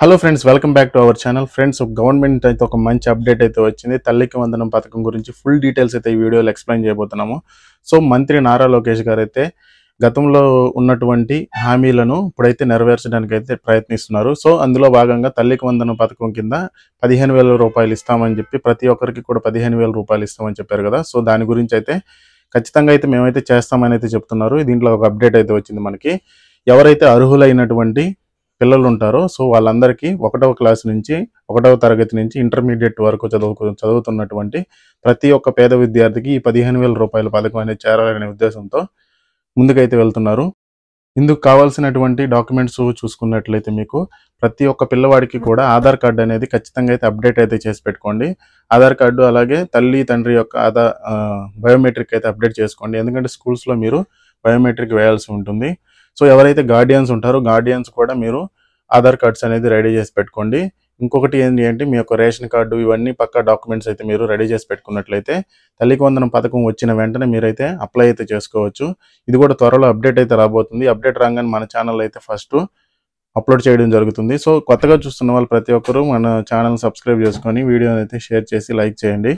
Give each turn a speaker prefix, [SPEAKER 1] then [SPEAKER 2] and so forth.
[SPEAKER 1] Hello friends, welcome back to our channel. Friends, government అయితే ఒక మంచి అప్డేట్ అయితే వచ్చింది. తల్లికి వందనం పథకం గురించి ఫుల్ డీటెయిల్స్ అయితే ఈ వీడియోలో ఎక్స్ప్లెయిన్ చేయబోతున్నాము. సో మంత్రి నారా లోకేష్ గారు అయితే గతంలో ఉన్నటువంటి హామీలను ఇప్పుడైతే నెరవేర్చడానికి అయితే ప్రయత్నిస్తున్నారు. సో అందులో భాగంగా తల్లికి వందనం పథకం కింద 15,000 రూపాయలు ఇస్తామని చెప్పి ప్రతి ఒక్కరికి కూడా 15,000 రూపాయలు ఇస్తామని చెప్పారు కదా. సో దాని గురించి అయితే ఖచ్చితంగా అయితే మేమైతే చేస్తామని అయితే చెప్తున్నారు. దీంట్లో ఒక అప్డేట్ అయితే వచ్చింది మనకి. ఎవరైతే అర్హులైనటువంటి పిల్లలు ఉంటారో సో వాళ్ళందరికీ 1వ క్లాస్ నుంచి 1వ తరగతి నుంచి ఇంటర్మీడియట్ వరకు చదువుతున్నటువంటి ప్రతి ఒక్క పేద విద్యార్థికి ఈ 15,000 రూపాయల పథకం అనేది చేరాలనే ఉద్దేశంతో ముందుకైతే వెళ్తున్నారు. ఇందుకు కావాల్సినటువంటి డాక్యుమెంట్స్ చూసుకున్నట్లయితే మీకు ప్రతి ఒక్క పిల్లవాడికి కూడా ఆధార్ కార్డు అనేది ఖచ్చితంగా అయితే అప్డేట్ అయితే చేసి పెట్టుకోండి. ఆధార్ కార్డు అలాగే తల్లి తండ్రి యొక్క బయోమెట్రిక్ అయితే అప్డేట్ చేసుకోండి. ఎందుకంటే స్కూల్స్లో మీరు బయోమెట్రిక్ వేయాల్సి ఉంటుంది. సో ఎవరైతే గార్డియన్స్ ఉంటారో గార్డియన్స్ కూడా మీరు ఆధార్ కార్డ్స్ అనేది రెడీ చేసి పెట్టుకోండి. ఇంకొకటి ఏంటి అంటే మీ యొక్క రేషన్ కార్డు ఇవన్నీ పక్కా డాక్యుమెంట్స్ అయితే మీరు రెడీ చేసి పెట్టుకున్నట్లయితే తల్లికి వందనం పథకం వచ్చిన వెంటనే మీరైతే అప్లై అయితే చేసుకోవచ్చు. ఇది కూడా త్వరలో అప్డేట్ అయితే రాబోతుంది. అప్డేట్ రాగానే మన ఛానల్ అయితే ఫస్ట్ అప్లోడ్ చేయడం జరుగుతుంది. సో కొత్తగా చూస్తున్న వాళ్ళు ప్రతి ఒక్కరూ మన ఛానల్ సబ్స్క్రైబ్ చేసుకొని వీడియోని అయితే షేర్ చేసి లైక్ చేయండి.